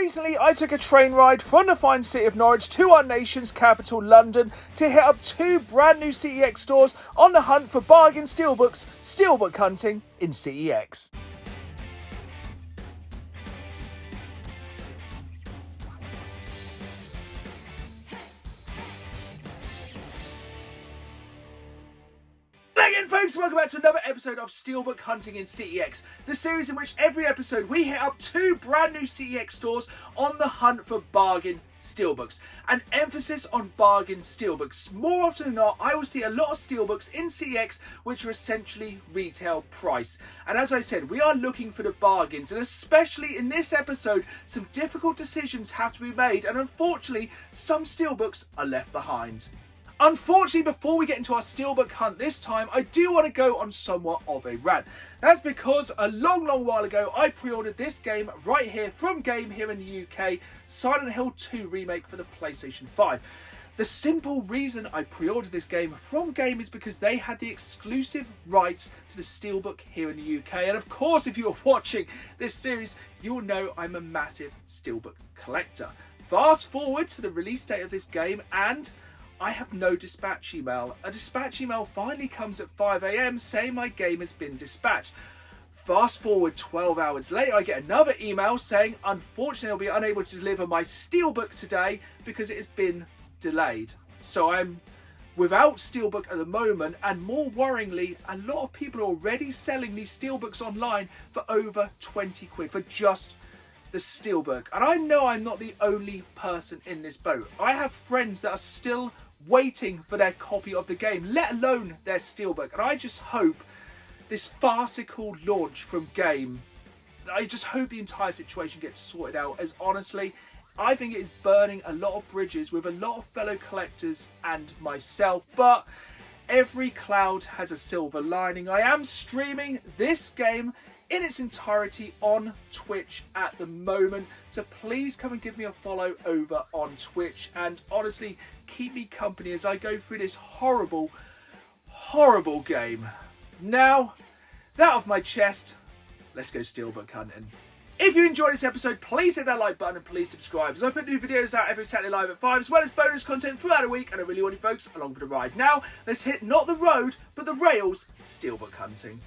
Recently, I took a train ride from the fine city of Norwich to our nation's capital, London, to hit up 2 brand new CEX stores on the hunt for bargain steelbooks, Steelbook Hunting in CEX. Again, folks, welcome back to another episode of Steelbook Hunting in CEX, the series in which every episode we hit up 2 brand new CEX stores on the hunt for bargain steelbooks. An emphasis on bargain steelbooks. More often than not, I will see a lot of steelbooks in CEX which are essentially retail price. And as I said, we are looking for the bargains, and especially in this episode, some difficult decisions have to be made, and unfortunately, some steelbooks are left behind. Unfortunately, before we get into our steelbook hunt this time, I do want to go on somewhat of a rant. That's because a long while ago, I pre-ordered this game right here from Game here in the UK, Silent Hill 2 Remake for the PlayStation 5. The simple reason I pre-ordered this game from Game is because they had the exclusive rights to the Steelbook here in the UK. And of course, if you're watching this series, you'll know I'm a massive Steelbook collector. Fast forward to the release date of this game and I have no dispatch email. A dispatch email finally comes at 5 AM saying my game has been dispatched. Fast forward 12 hours later, I get another email saying, unfortunately, I'll be unable to deliver my Steelbook today because it has been delayed. So I'm without Steelbook at the moment, and more worryingly, a lot of people are already selling these Steelbooks online for over 20 quid for just the Steelbook. And I know I'm not the only person in this boat. I have friends that are still waiting for their copy of the game, let alone their Steelbook. And I just hope this farcical launch from Game, I just hope the entire situation gets sorted out, as honestly, I think it is burning a lot of bridges with a lot of fellow collectors and myself. But every cloud has a silver lining. I am streaming this game in its entirety on Twitch at the moment, so please come and give me a follow over on Twitch, and honestly keep me company as I go through this horrible game. Now, that off my chest, let's go Steelbook hunting. If you enjoyed this episode, please hit that like button and please subscribe, as I put new videos out every Saturday live at 5, as well as bonus content throughout the week, and I really want you folks along for the ride. Now, let's hit not the road, but the rails, Steelbook hunting.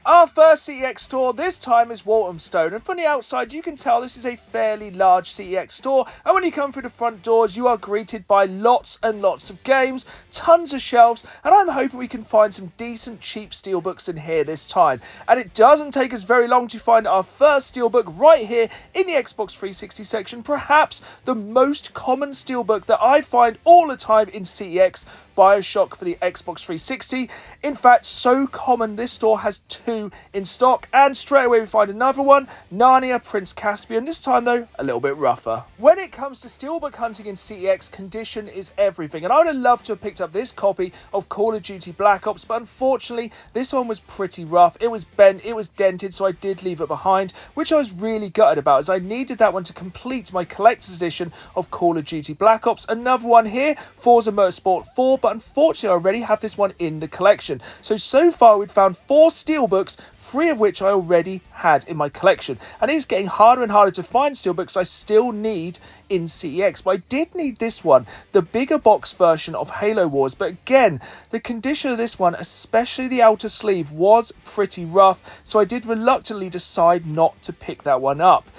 Our first CEX store this time is Walthamstow, and from the outside you can tell this is a fairly large CEX store, and when you come through the front doors you are greeted by lots and lots of games, tons of shelves, and I'm hoping we can find some decent cheap steelbooks in here this time. And it doesn't take us very long to find our first steelbook right here in the Xbox 360 section, perhaps the most common steelbook that I find all the time in CEX, BioShock for the Xbox 360. In fact, so common this store has 2 in stock, and straight away we find another one, Narnia Prince Caspian, this time though a little bit rougher. When it comes to Steelbook hunting in CEX, condition is everything, and I would have loved to have picked up this copy of Call of Duty Black Ops, but unfortunately this one was pretty rough. It was bent, it was dented, so I did leave it behind, which I was really gutted about, as I needed that one to complete my collector's edition of Call of Duty Black Ops. Another one here, Forza Motorsport 4, but unfortunately I already have this one in the collection. So far we've found 4 steelbooks, 3 of which I already had in my collection. And it's getting harder and harder to find steelbooks I still need in CEX. But I did need this one, the bigger box version of Halo Wars. But again, the condition of this one, especially the outer sleeve, was pretty rough. So I did reluctantly decide not to pick that one up.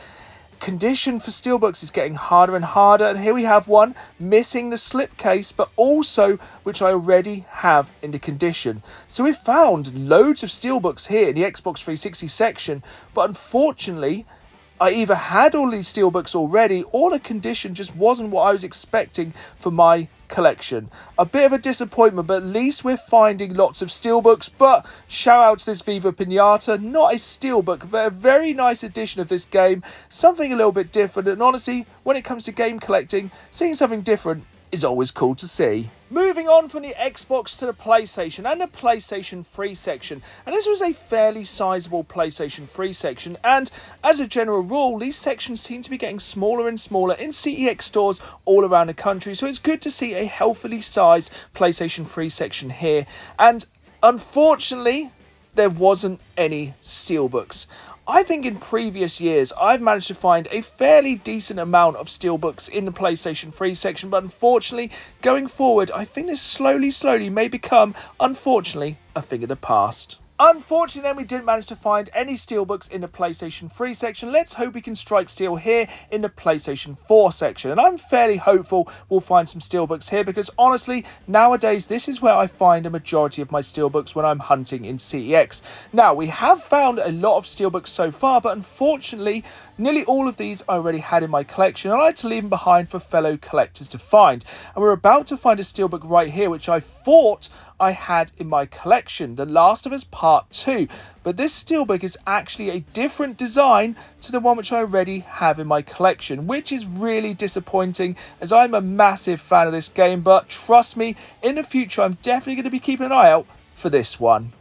Condition for steelbooks is getting harder and harder, and here we have one missing the slipcase, but also which I already have in the condition. So we've found loads of steelbooks here in the Xbox 360 section, but unfortunately I either had all these steelbooks already or the condition just wasn't what I was expecting for my collection. A bit of a disappointment, but at least we're finding lots of steelbooks. But shout out to this Viva Pinata, not a steelbook, but a very nice edition of this game, something a little bit different, and honestly, when it comes to game collecting, seeing something different is always cool to see. Moving on from the Xbox to the PlayStation and the PlayStation 3 section, and this was a fairly sizable PlayStation 3 section, and as a general rule these sections seem to be getting smaller and smaller in CEX stores all around the country, so it's good to see a healthily sized PlayStation 3 section here. And unfortunately there wasn't any steelbooks. I think in previous years I've managed to find a fairly decent amount of Steelbooks in the PlayStation 3 section, but unfortunately going forward I think this slowly may become, unfortunately, a thing of the past. Unfortunately, then, we didn't manage to find any Steelbooks in the PlayStation 3 section. Let's hope we can strike steel here in the PlayStation 4 section. And I'm fairly hopeful we'll find some Steelbooks here because, honestly, nowadays, this is where I find a majority of my Steelbooks when I'm hunting in CEX. Now, we have found a lot of Steelbooks so far, but unfortunately, nearly all of these I already had in my collection. I like to leave them behind for fellow collectors to find. And we're about to find a Steelbook right here, which I thought I had in my collection, The Last of Us Part 2, but this Steelbook is actually a different design to the one which I already have in my collection, which is really disappointing as I'm a massive fan of this game, but trust me, in the future I'm definitely going to be keeping an eye out for this one.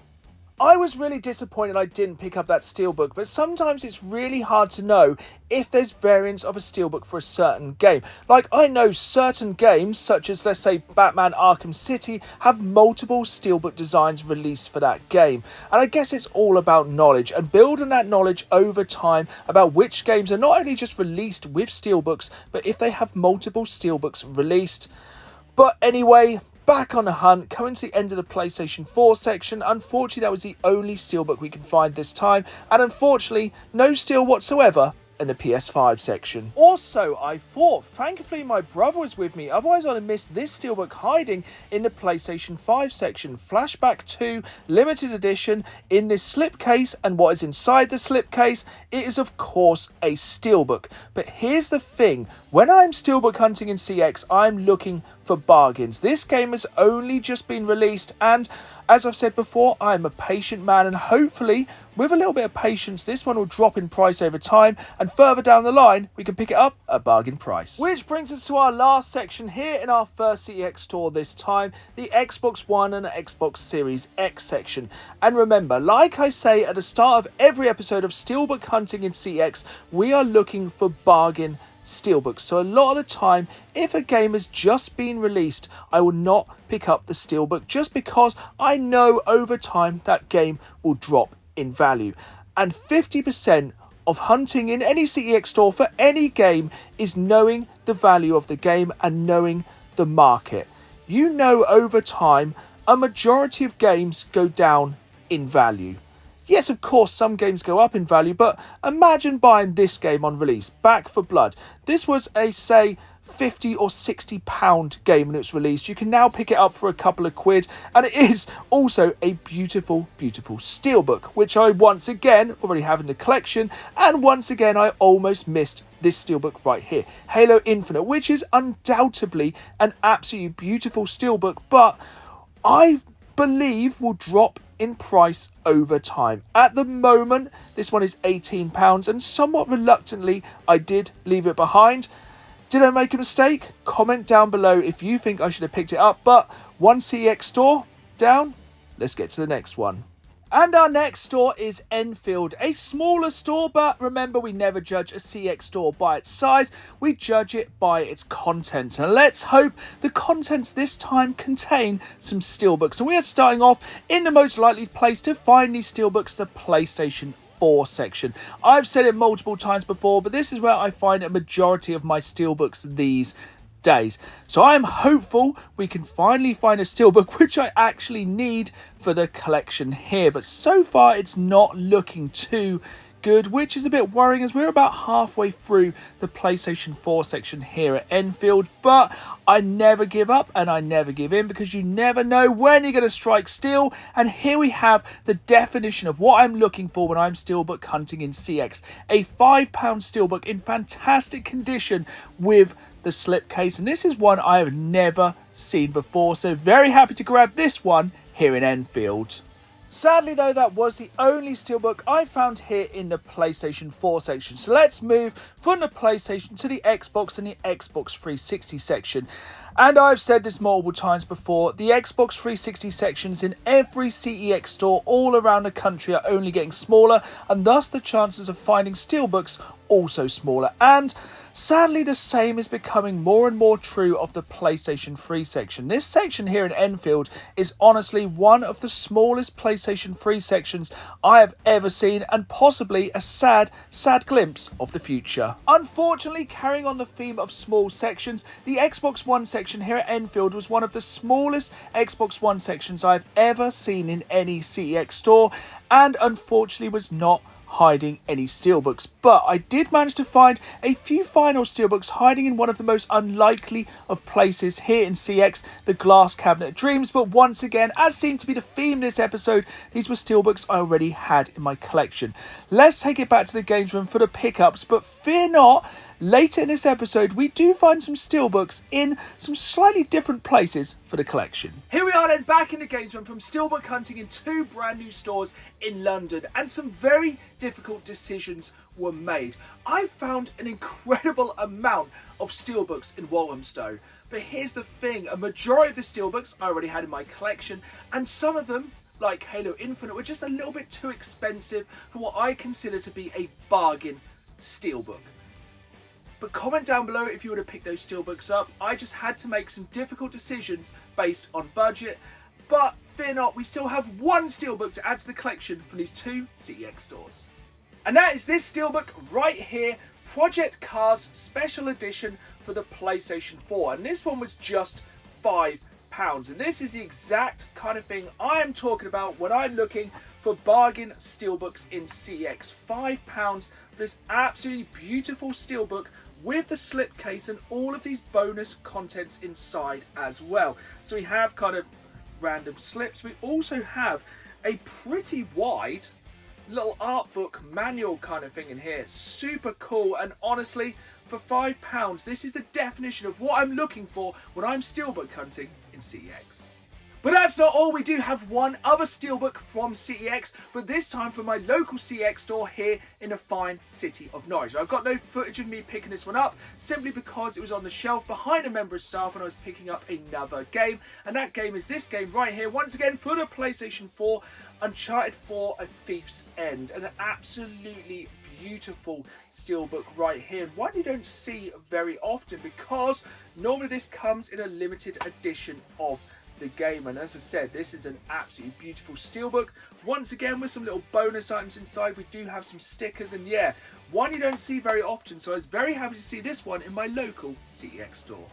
I was really disappointed I didn't pick up that Steelbook, but sometimes it's really hard to know if there's variants of a Steelbook for a certain game. Like, I know certain games, such as, let's say, Batman Arkham City, have multiple Steelbook designs released for that game. And I guess it's all about knowledge, and building that knowledge over time about which games are not only just released with Steelbooks, but if they have multiple Steelbooks released. But anyway, back on the hunt, coming to the end of the PlayStation 4 section. Unfortunately, that was the only Steelbook we could find this time, and unfortunately, no steel whatsoever in the PS5 section. Also, I thought, thankfully my brother was with me, otherwise I'd have missed this Steelbook hiding in the PlayStation 5 section. Flashback 2 limited edition in this slipcase, and what is inside the slipcase? It is of course a Steelbook. But here's the thing, when I'm Steelbook hunting in CX, I'm looking for bargains. This game has only just been released, and as I've said before, I'm a patient man, and hopefully with a little bit of patience this one will drop in price over time, and further down the line we can pick it up at bargain price. Which brings us to our last section here in our first CEX store this time, the Xbox One and Xbox Series X section. And remember, like I say at the start of every episode of Steelbook Hunting in CEX, we are looking for bargain Steelbooks. So a lot of the time, if a game has just been released, I will not pick up the Steelbook just because I know over time that game will drop in value. And 50% of hunting in any CEX store for any game is knowing the value of the game and knowing the market. You know, over time, a majority of games go down in value. Yes, of course, some games go up in value, but imagine buying this game on release, Back 4 Blood. This was a, say, £50 or £60 game when it was released. You can now pick it up for a couple of quid, and it is also a beautiful, beautiful Steelbook, which I once again already have in the collection, and once again I almost missed this Steelbook right here, Halo Infinite, which is undoubtedly an absolutely beautiful Steelbook, but I believe will drop in price over time. At the moment, this one is £18, and somewhat reluctantly, I did leave it behind. Did I make a mistake? Comment down below if you think I should have picked it up, but one CEX store down, let's get to the next one. And our next store is Enfield, a smaller store, but remember, we never judge a CEX store by its size, we judge it by its contents. And let's hope the contents this time contain some Steelbooks. And we are starting off in the most likely place to find these Steelbooks, the PlayStation 4 section. I've said it multiple times before, but this is where I find a majority of my Steelbooks these days. So I am hopeful we can finally find a Steelbook which I actually need for the collection here, but so far it's not looking too good, which is a bit worrying as we're about halfway through the PlayStation 4 section here at Enfield. But I never give up and I never give in, because you never know when you're going to strike steel. And here we have the definition of what I'm looking for when I'm Steelbook hunting in CEX. A £5 Steelbook in fantastic condition with the slipcase, and this is one I have never seen before, so very happy to grab this one here in Enfield. Sadly though, that was the only Steelbook I found here in the PlayStation 4 section. So let's move from the PlayStation to the Xbox and the Xbox 360 section. And I've said this multiple times before, the Xbox 360 sections in every CEX store all around the country are only getting smaller, and thus the chances of finding Steelbooks also smaller. And Sadly, the same is becoming more and more true of the PlayStation 3 section. This section here in Enfield is honestly one of the smallest PlayStation 3 sections I have ever seen, and possibly a sad glimpse of the future. Unfortunately, carrying on the theme of small sections, the Xbox One section here at Enfield was one of the smallest Xbox One sections I've ever seen in any CEX store, and unfortunately was not hiding any steelbooks, but I did manage to find a few final steelbooks hiding in one of the most unlikely of places here in CEX, the Glass Cabinet of Dreams. But once again, as seemed to be the theme this episode, these were steelbooks I already had in my collection. Let's take it back to the games room for the pickups, but fear not, later in this episode we do find some steelbooks in some slightly different places for the collection. Here we are then, back in the games room from Steelbook Hunting in two brand new stores in London, and some very difficult decisions were made. I found an incredible amount of steelbooks in Walthamstow, but here's the thing, a majority of the steelbooks I already had in my collection, and some of them, like Halo Infinite, were just a little bit too expensive for what I consider to be a bargain steelbook. But comment down below if you would have picked those steelbooks up. I just had to make some difficult decisions based on budget. But fear not, we still have one steelbook to add to the collection from these two CEX stores. And that is this steelbook right here, Project Cars Special Edition for the PlayStation 4. And this one was just £5. And this is the exact kind of thing I am talking about when I'm looking for bargain steelbooks in CEX. £5 for this absolutely beautiful steelbook with the slipcase and all of these bonus contents inside as well. So we have kind of random slips. We also have a pretty wide little art book manual kind of thing in here. Super cool, and honestly, for £5, this is the definition of what I'm looking for when I'm steelbook hunting in CEX. But that's not all, we do have one other steelbook from CEX, but this time from my local CEX store here in the fine city of Norwich. I've got no footage of me picking this one up, simply because it was on the shelf behind a member of staff when I was picking up another game, and that game is this game right here, once again for the PlayStation 4, Uncharted 4: A Thief's End, an absolutely beautiful steelbook right here, and one you don't see very often because normally this comes in a limited edition of the game. And as I said, this is an absolutely beautiful steelbook, once again with some little bonus items inside. We do have some stickers, and yeah, one you don't see very often, so I was very happy to see this one in my local CEX store.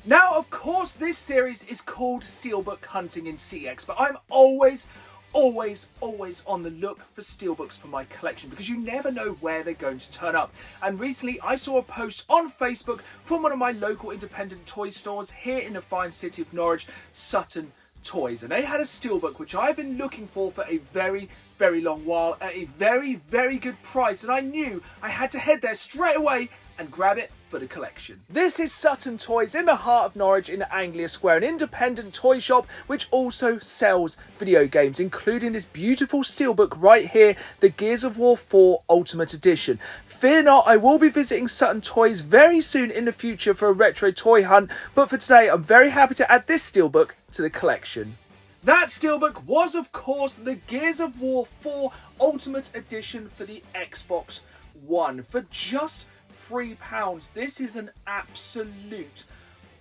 Now, of course, this series is called Steelbook Hunting in CEX, but I'm always on the look for steelbooks for my collection, because you never know where they're going to turn up. And recently I saw a post on Facebook from one of my local independent toy stores here in the fine city of Norwich, Sutton Toys, and they had a steelbook which I've been looking for a very long while at a very good price, and I knew I had to head there straight away and grab it for the collection. This is Sutton Toys in the heart of Norwich in Anglia Square, an independent toy shop which also sells video games, including this beautiful steelbook right here, the Gears of War 4 Ultimate Edition. Fear not, I will be visiting Sutton Toys very soon in the future for a retro toy hunt, but for today I'm very happy to add this steelbook to the collection. That steelbook was, of course, the Gears of War 4 Ultimate Edition for the Xbox One for just £3. This is an absolute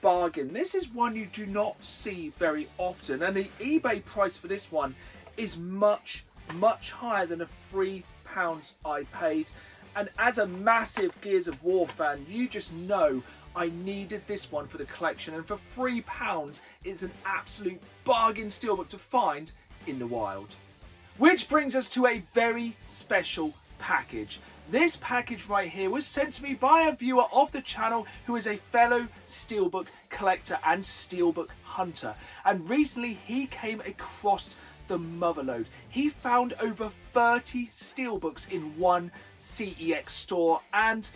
bargain. This is one you do not see very often, and the eBay price for this one is much higher than the £3 I paid. And as a massive Gears of War fan, you just know I needed this one for the collection, and for £3 it's an absolute bargain steelbook to find in the wild. Which brings us to a very special package. This package right here was sent to me by a viewer of the channel who is a fellow steelbook collector and steelbook hunter, and recently he came across the motherlode. He found over 30 steelbooks in one CEX store, and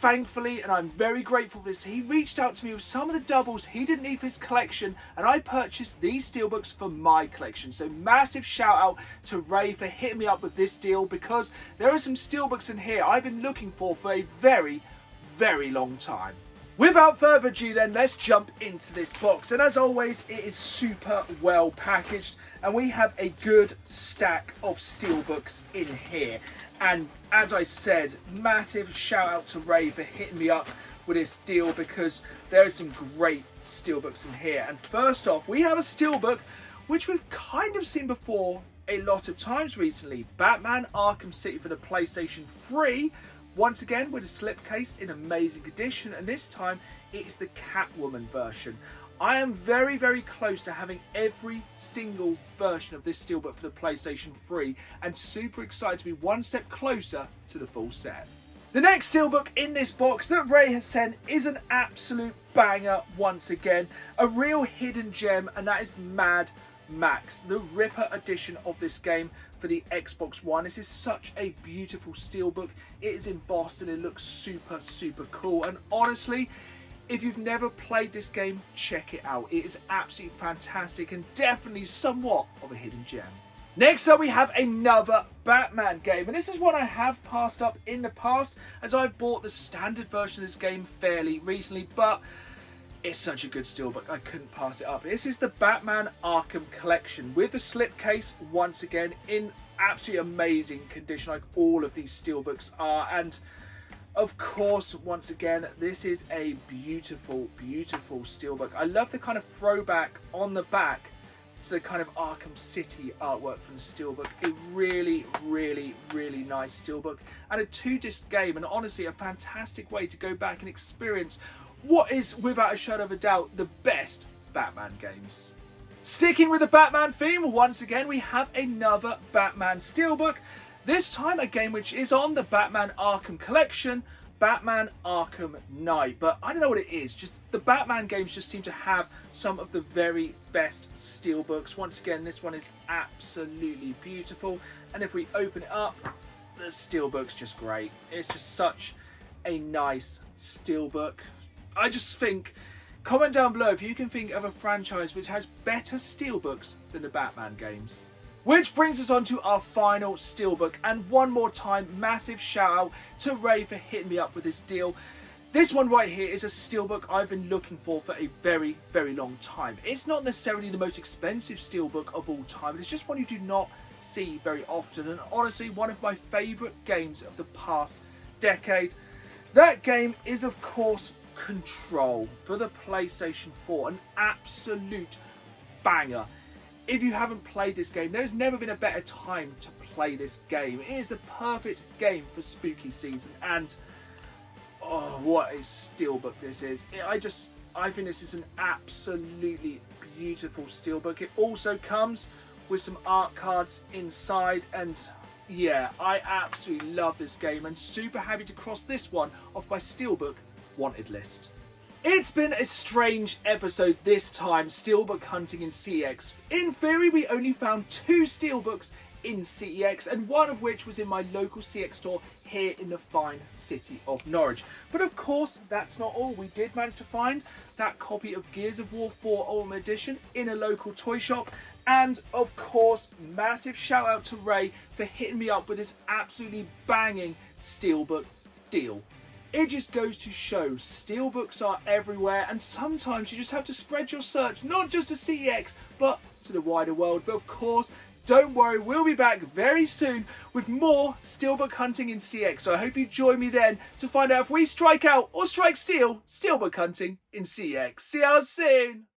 thankfully, and I'm very grateful for this, he reached out to me with some of the doubles he didn't need for his collection, and I purchased these steelbooks for my collection. So massive shout out to Ray for hitting me up with this deal, because there are some steelbooks in here I've been looking for a very long time. Without further ado then, let's jump into this box, and as always it is super well packaged. and we have a good stack of Steelbooks in here. And as I said, massive shout out to Ray for hitting me up with this deal, because there are some great Steelbooks in here. And first off, we have a Steelbook which we've kind of seen before a lot of times recently. Batman Arkham City for the PlayStation 3, once again with a slipcase in amazing condition, and this time it is the Catwoman version. I am very, very close to having every single version of this Steelbook for the PlayStation 3, and super excited to be one step closer to the full set. The next Steelbook in this box that Ray has sent is an absolute banger once again, a real hidden gem, and that is Mad Max, the Ripper edition of this game for the Xbox One. This is such a beautiful Steelbook. It is embossed and it looks super, super cool. And honestly, if you've never played this game, check it out. It is absolutely fantastic and definitely somewhat of a hidden gem. Next up, we have another Batman game, and this is one I have passed up in the past, as I've bought the standard version of this game fairly recently, but it's such a good Steelbook, I couldn't pass it up. This is the Batman Arkham Collection with the slipcase, once again in absolutely amazing condition, like all of these Steelbooks are. And of course, once again, this is a beautiful, beautiful Steelbook. I love the kind of throwback on the back to the kind of Arkham City artwork from the Steelbook. A really, really, really nice Steelbook, and a 2-disc game, and honestly a fantastic way to go back and experience what is, without a shadow of a doubt, the best Batman games. Sticking with the Batman theme, once again we have another Batman Steelbook. This time a game which is on the Batman Arkham Collection, Batman Arkham Knight. But I don't know what it is, just the Batman games just seem to have some of the very best Steelbooks. Once again, this one is absolutely beautiful, and if we open it up, the Steelbook's just great. It's just such a nice Steelbook. I just think, comment down below if you can think of a franchise which has better Steelbooks than the Batman games. Which brings us on to our final Steelbook, and one more time, massive shout out to Ray for hitting me up with this deal. This one right here is a Steelbook I've been looking for a very, very long time. It's not necessarily the most expensive Steelbook of all time, it's just one you do not see very often, and honestly one of my favourite games of the past decade. That game is of course Control for the PlayStation 4, an absolute banger. If you haven't played this game, there's never been a better time to play this game. It is the perfect game for spooky season, and oh, what a Steelbook this is. I think this is an absolutely beautiful Steelbook. It also comes with some art cards inside, and yeah, I absolutely love this game and super happy to cross this one off my Steelbook wanted list. It's been a strange episode this time, Steelbook hunting in CEX. In theory, we only found 2 Steelbooks in CEX, and one of which was in my local CEX store here in the fine city of Norwich. But of course, that's not all. We did manage to find that copy of Gears of War 4 Ultimate Edition in a local toy shop. And of course, massive shout out to Ray for hitting me up with this absolutely banging Steelbook deal. It just goes to show Steelbooks are everywhere, and sometimes you just have to spread your search not just to CEX but to the wider world. But of course, don't worry, we'll be back very soon with more Steelbook hunting in CEX. So I hope you join me then to find out if we strike out or strike steel Steelbook hunting in CEX. See you soon!